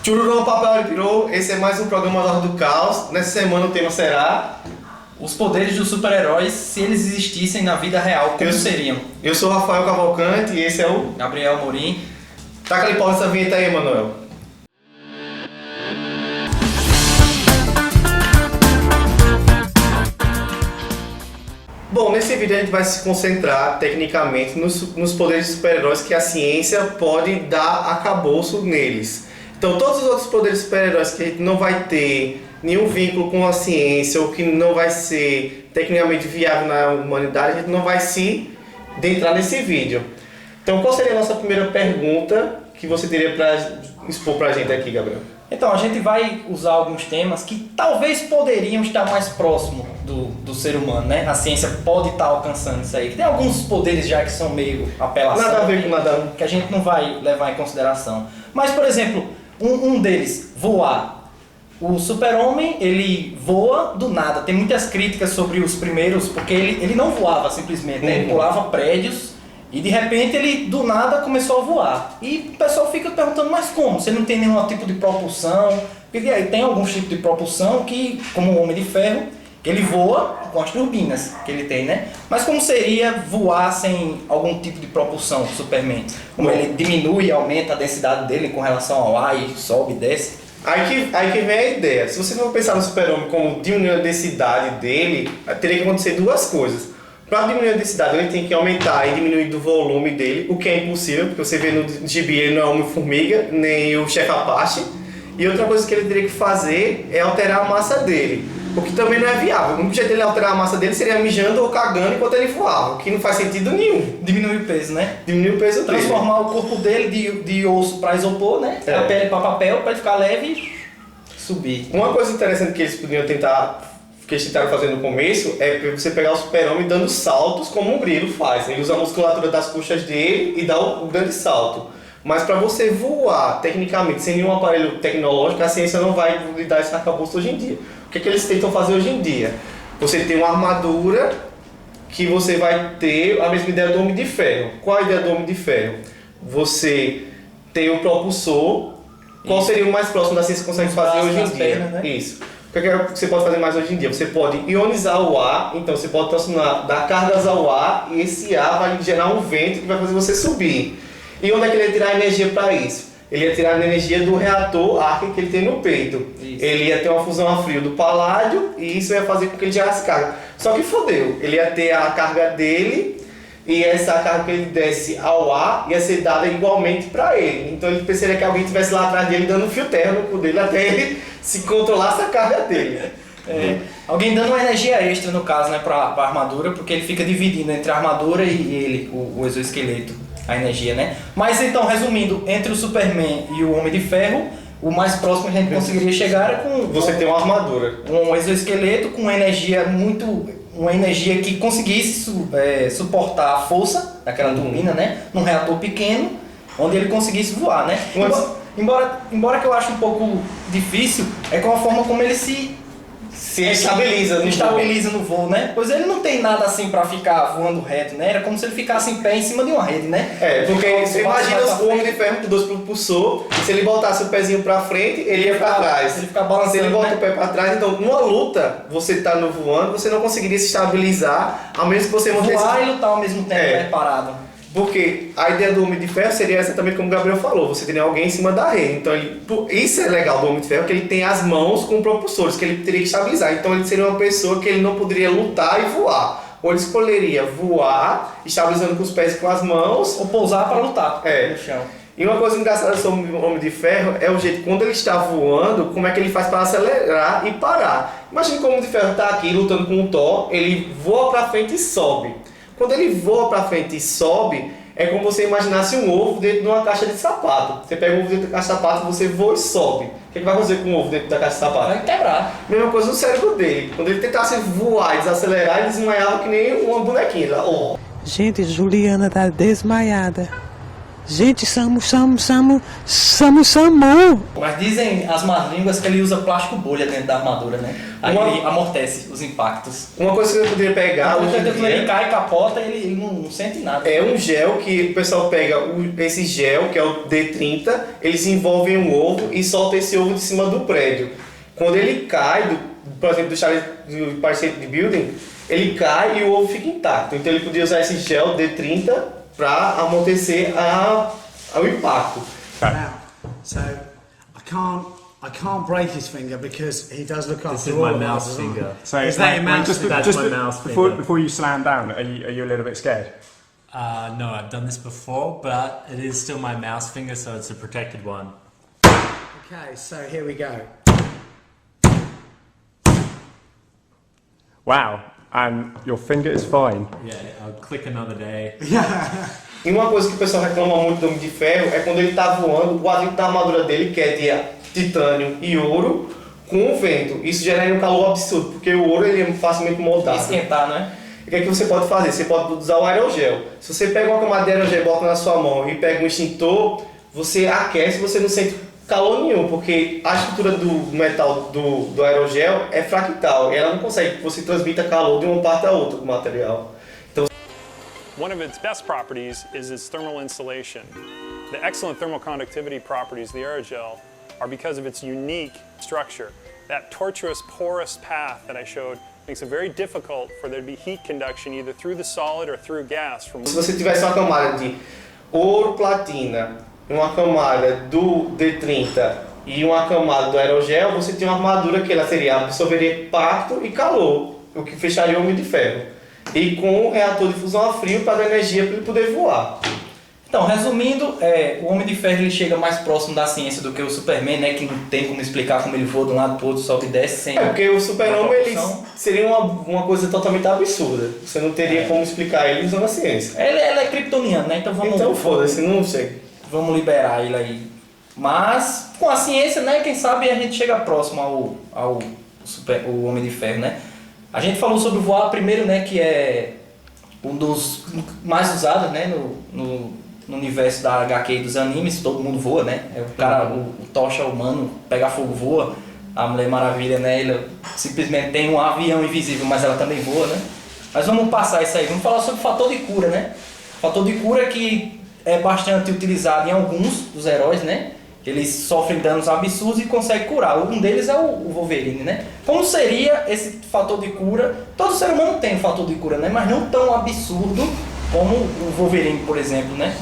Chururão, papel aripirou, esse é mais um programa da Hora do Caos. Nessa semana o tema será... Os poderes dos super-heróis, se eles existissem na vida real, como seriam? Eu sou o Rafael Cavalcante e esse é o... Gabriel Amorim. Taca ali pau nessa vinheta aí, Emanuel. Bom, nesse vídeo a gente vai se concentrar tecnicamente nos poderes de super-heróis que a ciência pode dar arcabouço neles. Então todos os outros poderes de super-heróis que a gente não vai ter nenhum vínculo com a ciência ou que não vai ser tecnicamente viável na humanidade, a gente não vai se adentrar nesse vídeo. Então qual seria a nossa primeira pergunta que você teria para expor pra gente aqui, Gabriel? Então, a gente vai usar alguns temas que talvez poderiam estar mais próximo do ser humano, né? A ciência pode estar alcançando isso aí. Tem alguns poderes já que são meio apelação. Nada a ver com nada. Que a gente não vai levar em consideração. Mas, por exemplo, um deles, voar. O super-homem, ele voa do nada. Tem muitas críticas sobre os primeiros, porque ele não voava simplesmente, né? Ele pulava prédios. E de repente ele do nada começou a voar. E o pessoal fica perguntando, mas como? Você não tem nenhum tipo de propulsão? Porque aí tem alguns tipos de propulsão que, como o Homem de Ferro, ele voa com as turbinas que ele tem, né? Mas como seria voar sem algum tipo de propulsão do Superman? Como ele diminui e aumenta a densidade dele com relação ao ar e sobe e desce? Aí que vem a ideia. Se você for pensar no super-homem como diminuir a densidade dele, teria que acontecer duas coisas. Para diminuir a densidade, ele tem que aumentar e diminuir do volume dele, o que é impossível, porque você vê no gibi ele não é Homem-Formiga, nem o Chefe Apache. E outra coisa que ele teria que fazer é alterar a massa dele, o que também não é viável. O único jeito de ele alterar a massa dele seria mijando ou cagando enquanto ele voava, o que não faz sentido nenhum. Diminuir o peso, né? Diminuir o peso dele. Transformar o corpo dele de osso para isopor, né? É. A pele para papel, para ele ficar leve e subir. Uma coisa interessante que eles podiam tentar... que eles tentaram fazer no começo é você pegar o super-homem dando saltos como um grilo faz. Ele usa a musculatura das coxas dele e dá o grande salto. Mas para você voar tecnicamente sem nenhum aparelho tecnológico, a ciência não vai lhe dar esse arcabouço hoje em dia. O que é que eles tentam fazer hoje em dia? Você tem uma armadura que você vai ter a mesma ideia do Homem de Ferro. Qual a ideia do Homem de Ferro? Você tem o propulsor. Qual seria o mais próximo da ciência que consegue fazer hoje em dia? Pernas, né? Isso. O que você pode fazer mais hoje em dia? Você pode ionizar o ar, então você pode dar cargas ao ar e esse ar vai gerar um vento que vai fazer você subir. E onde é que ele ia tirar energia para isso? Ele ia tirar a energia do reator Arc que ele tem no peito. Isso. Ele ia ter uma fusão a frio do paládio e isso ia fazer com que ele gerasse carga. Só que fodeu, ele ia ter a carga dele e essa carga que ele desse ao ar ia ser dada igualmente para ele. Então ele precisaria que alguém estivesse lá atrás dele dando um fio terra no cu dele até ele se controlasse a carga dele. Alguém dando uma energia extra no caso, né, pra armadura, porque ele fica dividindo entre a armadura e ele, o exoesqueleto, a energia, né? Mas então, resumindo, entre o Superman e o Homem de Ferro, o mais próximo que a gente conseguiria chegar é com... Você tem uma armadura. Um exoesqueleto com energia uma energia que conseguisse suportar a força daquela turbina, né? Num reator pequeno, onde ele conseguisse voar, né? Embora que eu ache um pouco difícil, é com a forma como ele se estabiliza no voo, né? Pois ele não tem nada assim pra ficar voando reto, né? Era como se ele ficasse em pé em cima de uma rede, né? Porque você imagina o Homem de Ferro com dois propulsor, se ele botasse o pezinho pra frente, ele ia pra trás. Ele fica balançando, se ele bota, né, o pé pra trás, então numa luta, você tá no voando, você não conseguiria se estabilizar, a menos que você mantesse... Voar e lutar ao mesmo tempo, parado. Porque a ideia do Homem de Ferro seria exatamente como o Gabriel falou, você teria alguém em cima da rede. Então isso é legal do Homem de Ferro, que ele tem as mãos com propulsores, que ele teria que estabilizar. Então ele seria uma pessoa que ele não poderia lutar e voar. Ou ele escolheria voar, estabilizando com os pés e com as mãos. Ou pousar para lutar no chão. E uma coisa engraçada sobre o Homem de Ferro é o jeito, quando ele está voando, como é que ele faz para acelerar e parar. Imagina que o Homem de Ferro está aqui lutando com o Thor, ele voa para frente e sobe. Quando ele voa para frente e sobe, é como você imaginasse um ovo dentro de uma caixa de sapato. Você pega um ovo dentro da caixa de sapato, você voa e sobe. O que vai fazer com o ovo dentro da caixa de sapato? Vai quebrar. Mesma coisa no cérebro dele. Quando ele tentasse voar e desacelerar, ele desmaiava que nem uma bonequinha. Gente, Juliana tá desmaiada. Gente, Samu. Mas dizem as más línguas que ele usa plástico bolha dentro da armadura, né? Aí ele amortece os impactos. Uma coisa que eu poderia pegar hoje em Quando ele dia cai, capota, ele não sente nada. é um gel que o pessoal pega, esse gel, que é o D30, eles envolvem um ovo e soltam esse ovo de cima do prédio. Quando ele cai, por exemplo, do chalet do parceiro de building, ele cai e o ovo fica intacto. Então ele podia usar esse gel D30 para amortecer ao impacto. Now, so I can't break his finger because he does look after This is all my of us mouse as well. finger. So Is that your mouse finger? That's my mouse finger. before you slam down, are you a little bit scared? No, I've done this before, but it is still my mouse finger, so it's a protected one. Okay, so here we go. Wow, and your finger is fine. Yeah, I'll click another day. E uma coisa que o pessoal reclama muito do Homem de Ferro é quando ele está voando, o atrito da armadura dele, que é de titânio e ouro, com o vento. Isso gera um calor absurdo, porque o ouro ele é facilmente moldável. Esquentar, né? O que é que você pode fazer? Você pode usar o aerogel. Se você pega uma camada de aerogel e bota na sua mão e pega um extintor, você aquece e você não sente calor nenhum, porque a estrutura do metal do aerogel é fractal e ela não consegue que você transmita calor de uma parte a outra do material. One of its best properties is its thermal insulation. The excellent thermal conductivity properties of the aerogel are because of its unique structure. That tortuous, porous path that I showed makes it very difficult for there to be heat conduction either through the solid or through gas. Se você tivesse uma camada de ouro platina, uma camada do D30 e uma camada do aerogel, você tem uma armadura que ela absorveria impacto e calor, o que fecharia o Homem de Ferro. E com um reator de fusão a frio para dar energia para ele poder voar. Então, resumindo, o Homem de Ferro ele chega mais próximo da ciência do que o Superman, né? Que não tem como explicar como ele voa de um lado para o outro, sobe e desce sem... Porque o Super-Homem ele propulsão. seria uma coisa totalmente absurda. Você não teria como explicar ele usando a ciência. Ele é kryptoniano, né? Então Foda-se, não sei. Vamos liberar ele aí. Mas, com a ciência, né? Quem sabe a gente chega próximo o Homem de Ferro, né? A gente falou sobre o voar primeiro, né? Que é um dos mais usados, né? No universo da HQ e dos animes, todo mundo voa, né? É o cara, o tocha humano, pega fogo, voa. A Mulher Maravilha, né? Ela simplesmente tem um avião invisível, mas ela também voa, né? Mas vamos passar isso aí. Vamos falar sobre o fator de cura, né? Fator de cura que é bastante utilizado em alguns dos heróis, né? Eles sofrem danos absurdos e conseguem curar. Um deles é o Wolverine, né? Como seria esse fator de cura? Todo ser humano tem um fator de cura, né? Mas não tão absurdo como o Wolverine, por exemplo, né?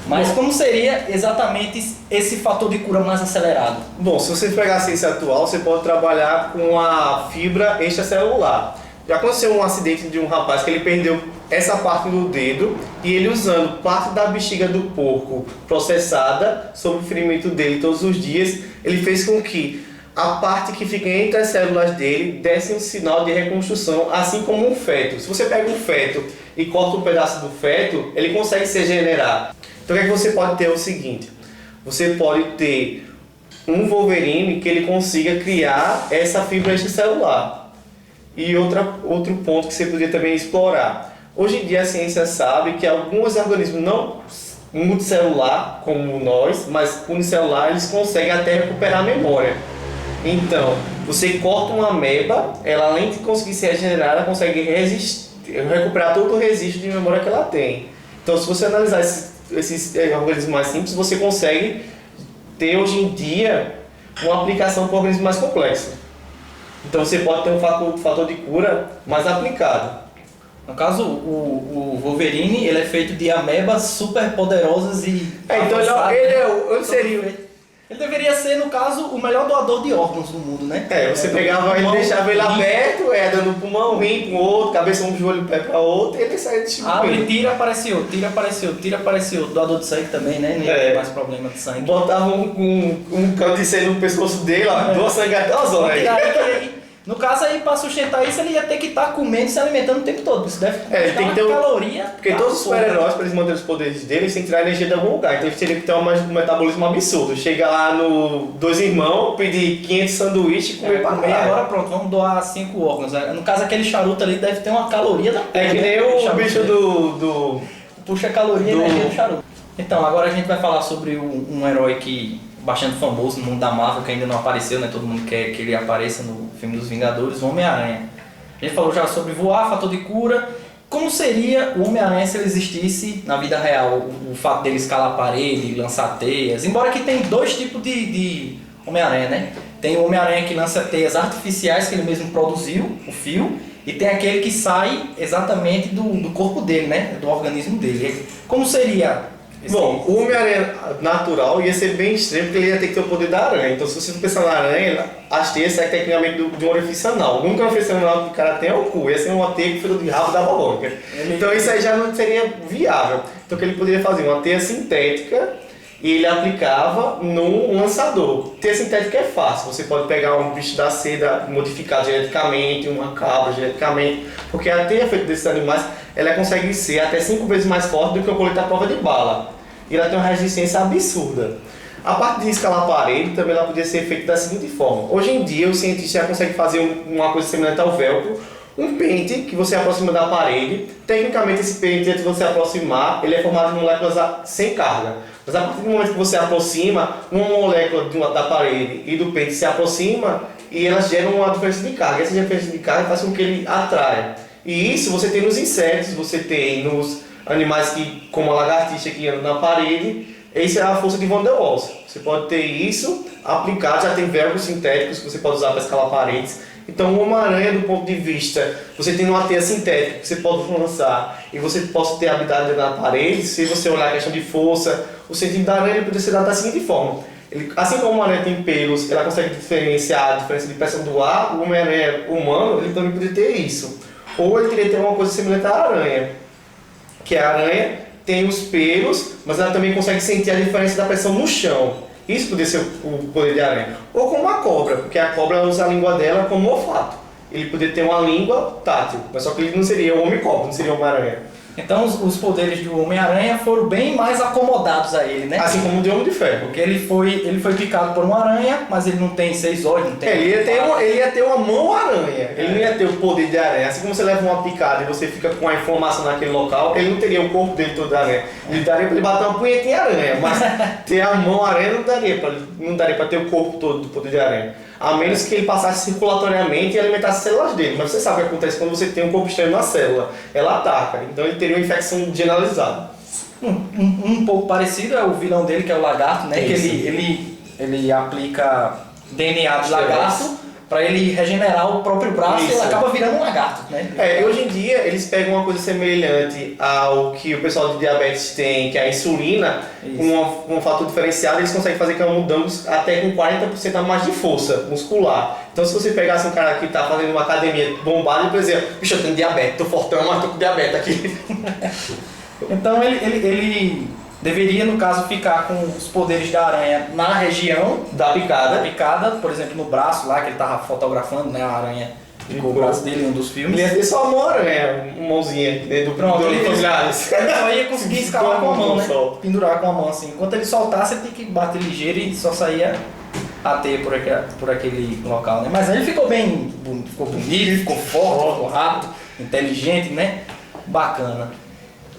Mas como seria exatamente esse fator de cura mais acelerado? Bom, se você pegar a ciência atual, você pode trabalhar com a fibra extracelular. Já aconteceu um acidente de um rapaz que ele perdeu essa parte do dedo e ele usando parte da bexiga do porco processada sobre o ferimento dele todos os dias, ele fez com que a parte que fica entre as células dele desse um sinal de reconstrução, assim como um feto. Se você pega um feto e corta um pedaço do feto, ele consegue se regenerar. Então o que é que você pode ter? É o seguinte, você pode ter um Wolverine que ele consiga criar essa fibra extracelular. E outro ponto que você poderia também explorar. Hoje em dia a ciência sabe que alguns organismos não multicelular, como nós, mas unicelular, eles conseguem até recuperar a memória. Então, você corta uma ameba, ela além de conseguir se regenerar, ela consegue recuperar todo o registro de memória que ela tem. Então, se você analisar esses organismos mais simples, você consegue ter hoje em dia uma aplicação para organismos mais complexos. Então você pode ter um fator de cura mais aplicado. No caso, o Wolverine ele é feito de amebas super poderosas e... Então ele seria... Ele deveria ser, no caso, o melhor doador de órgãos do mundo, né? Você pegava ele, deixava ele aberto, dando um pulmão, rim para um outro, cabeça, um joelho, pé para outro, e ele saia distribuindo. Abre, tira, apareceu, tira, apareceu, tira, apareceu. Doador de sangue também, né? Nem tem mais problema de sangue. Botava um cano de sangue no pescoço dele, ó, doa sangue até as horas. No caso aí, para sustentar isso, ele ia ter que estar comendo e se alimentando o tempo todo. Isso deve ele tem que ter caloria. Porque todos os super-heróis, para eles manterem os poderes deles, eles têm que tirar energia de algum lugar. Então eles teriam que ter um metabolismo absurdo. Chega lá no Dois Irmãos, pedir 500 sanduíches e comer pra comer. Agora pronto, vamos doar 5 órgãos. No caso, aquele charuto ali deve ter uma caloria da porra. É que nem o bicho do... Puxa a caloria e energia do charuto. Então, agora a gente vai falar sobre um herói que bastante famoso no mundo da Marvel, que ainda não apareceu, né? Todo mundo quer que ele apareça no filme dos Vingadores, o Homem-Aranha. A gente falou já sobre voar, fator de cura. Como seria o Homem-Aranha se ele existisse na vida real? O fato dele escalar a parede, lançar teias. Embora que tem dois tipos de Homem-Aranha, né? Tem o Homem-Aranha que lança teias artificiais, que ele mesmo produziu, o fio. E tem aquele que sai exatamente do corpo dele, né? Do organismo dele. Como seria? Bom, o Homem-Aranha natural ia ser bem extremo, porque ele ia ter que ter o poder da aranha. Então, se você for pensar na aranha, as teias saem tecnicamente de um orifício anal. Nunca um orifício anal que o cara tem é o cu, ia ser uma teia que foi de rabo da babônica. Então, isso aí já não seria viável. Então, o que ele poderia fazer? Uma teia sintética e ele aplicava num lançador. Teia sintética é fácil, você pode pegar um bicho da seda modificado geneticamente, uma cabra geneticamente, porque a teia feita desses animais, ela consegue ser até 5 vezes mais forte do que o colete à prova de bala. E ela tem uma resistência absurda. A parte de escalar a parede também ela podia ser feita da seguinte forma. Hoje em dia, os cientistas já conseguem fazer uma coisa semelhante ao velcro, um pente que você aproxima da parede. Tecnicamente, esse pente, antes de você aproximar, ele é formado de moléculas sem carga. Mas a partir do momento que você aproxima, uma molécula da parede e do pente se aproxima e elas geram uma diferença de carga. Essa diferença de carga faz com que ele atraia. E isso você tem nos insetos, você tem nos animais como a lagartixa que anda na parede. Essa é a força de Van der Waals. Você pode ter isso aplicado, já tem velcros sintéticos que você pode usar para escalar paredes. Então, o Homem-Aranha, do ponto de vista, você tem uma teia sintética que você pode lançar e você pode ter habilidade na parede. Se você olhar a questão de força, o sentido da aranha pode ser dado da seguinte forma. Assim como o Homem-Aranha tem pelos, ela consegue diferenciar a diferença de pressão do ar, o Homem-Aranha humano, ele também poderia ter isso. Ou ele teria que ter uma coisa semelhante à aranha, que a aranha tem os pelos, mas ela também consegue sentir a diferença da pressão no chão. Isso poderia ser o poder de aranha. Ou como a cobra, porque a cobra usa a língua dela como olfato. Ele poderia ter uma língua tátil, mas só que ele não seria o Homem-Cobra, não seria o Homem-Aranha. Então os poderes do Homem-Aranha foram bem mais acomodados a ele, né? Assim como o de Homem de Ferro. Porque ele foi picado por uma aranha, mas ele não tem 6 olhos, não tem... Ele ia ter uma mão-aranha, ele não ia ter o poder de aranha. Assim como você leva uma picada e você fica com a inflamação naquele local, ele não teria o corpo dele todo de aranha. Ele daria pra ele bater uma punhetinha aranha, mas ter a mão-aranha não daria pra ter o corpo todo do poder de aranha. A menos que ele passasse circulatoriamente e alimentasse as células dele. Mas você sabe o que acontece quando você tem um corpo estranho na célula. Ela ataca, então ele teria uma infecção generalizada. Um pouco parecido é o vilão dele, que é o lagarto, né? Isso. Que ele aplica DNA de lagarto para ele regenerar o próprio braço. Isso. E ele acaba virando um lagarto, né? Hoje em dia eles pegam uma coisa semelhante ao que o pessoal de diabetes tem, que é a insulina, um fator diferenciado, eles conseguem fazer camundongos até com 40% a mais de força muscular. Então se você pegasse um cara que está fazendo uma academia bombada e dizer, bicho, eu tenho diabetes, tô fortão, mas tô com diabetes aqui. Então ele deveria, no caso, ficar com os poderes da aranha na região Da picada. por exemplo, no braço lá, que ele tava fotografando, né, a aranha ficou o braço dele em um dos filmes. Ele ia ter só uma aranha, uma mãozinha dentro do Pronto, ele familiares. só ia conseguir escalar com a mão, né? Sol. Pendurar com a mão assim. Enquanto ele soltasse, ele tinha que bater ligeiro e só saía a teia por aquele local, né? Mas aí ele ficou ficou bonito, ficou forte, ficou rápido, inteligente, né? Bacana.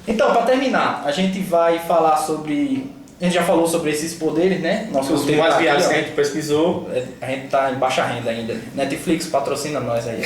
Então, para terminar, a gente vai falar sobre... A gente já falou sobre esses poderes, né? Nosso Os roteiro mais tá aqui, viagens ó. que a gente pesquisou. A gente tá em baixa renda ainda. Netflix patrocina nós aí.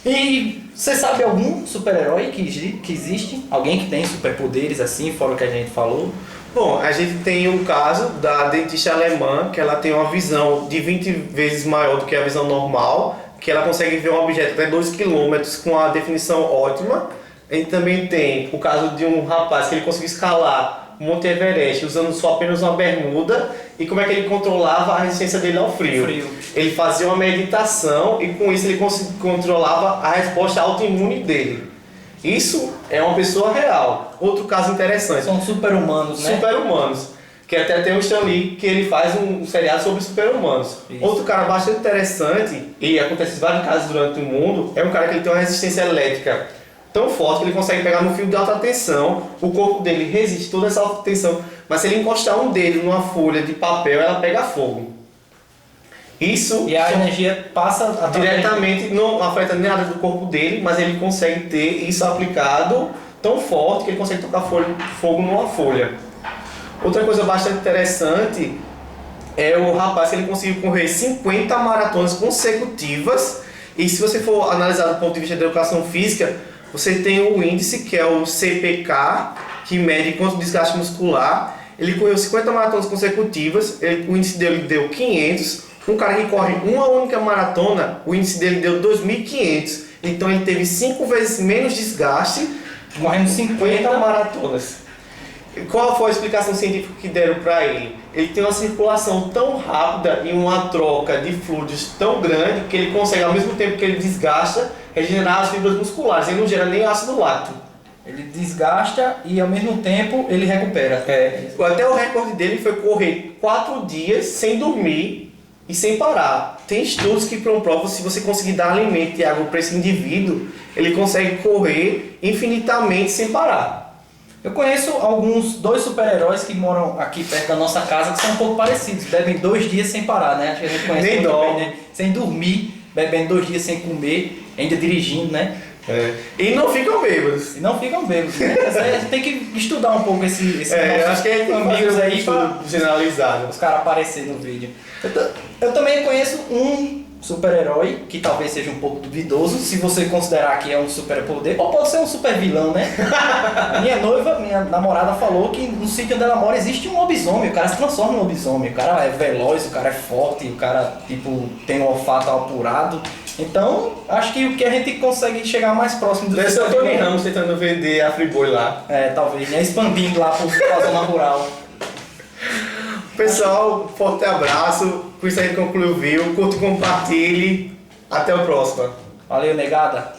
E você sabe algum super-herói que existe? Alguém que tem superpoderes assim, fora o que a gente falou? Bom, a gente tem o caso da dentista alemã, que ela tem uma visão de 20 vezes maior do que a visão normal, que ela consegue ver um objeto até 2 km com a definição ótima. A gente também tem o caso de um rapaz que ele conseguiu escalar o Monte Everest usando só apenas uma bermuda. E como é que ele controlava a resistência dele ao frio? Ele fazia uma meditação e com isso ele controlava a resposta autoimune dele. Isso é uma pessoa real. Outro caso interessante. São super-humanos, né? Super-humanos. Que até tem o Stan Lee, que ele faz um seriado sobre super-humanos. Outro cara bastante interessante, e acontece em vários casos durante o mundo, é um cara que ele tem uma resistência elétrica tão forte que ele consegue pegar no fio de alta tensão, o corpo dele resiste toda essa alta tensão, mas se ele encostar um dedo numa folha de papel, ela pega fogo. Isso E a energia passa diretamente, não afeta nada do corpo dele, mas ele consegue ter isso aplicado tão forte que ele consegue tocar fogo numa folha. Outra coisa bastante interessante é o rapaz que ele conseguiu correr 50 maratonas consecutivas. E se você for analisar do ponto de vista da educação física, você tem o índice, que é o CPK, que mede quanto desgaste muscular. Ele correu 50 maratonas consecutivas, o índice dele deu 500. Um cara que corre uma única maratona, o índice dele deu 2.500. Então ele teve 5 vezes menos desgaste Correndo 50 maratonas. Qual foi a explicação científica que deram para ele? Ele tem uma circulação tão rápida e uma troca de fluidos tão grande que ele consegue, ao mesmo tempo que ele desgasta, regenerar as fibras musculares. Ele não gera nem ácido láctico. Ele desgasta e ao mesmo tempo ele recupera. Até o recorde dele foi correr 4 dias sem dormir e sem parar. Tem estudos que comprovam que se você conseguir dar alimento e água para esse indivíduo, ele consegue correr infinitamente sem parar. Eu conheço dois super-heróis que moram aqui perto da nossa casa que são um pouco parecidos. Bebem 2 dias sem parar, né? Acho que a gente conhece Nem muito dorme. bem, né? Sem dormir, bebendo 2 dias sem comer, ainda dirigindo, né? E não ficam bêbados. E não ficam bêbados, né? A gente tem que estudar um pouco esse Eu acho que é amigos aí pra generalizado. os caras aparecerem no vídeo. Eu também conheço um super-herói que talvez seja um pouco duvidoso, se você considerar que é um super-poder, ou pode ser um super-vilão, né? Minha namorada falou que no sítio onde ela mora existe um lobisomem, o cara se transforma em lobisomem, o cara é veloz, o cara é forte, o cara tipo tem um olfato apurado. Então, acho que o que a gente consegue chegar mais próximo do Deve ser o Tony Ramos tentando vender a Friboi lá. Talvez, né? Expandindo lá pra zona rural. Pessoal, forte abraço. Com isso a gente concluiu o vídeo. Curte e compartilhe. Até o próximo. Valeu, negada.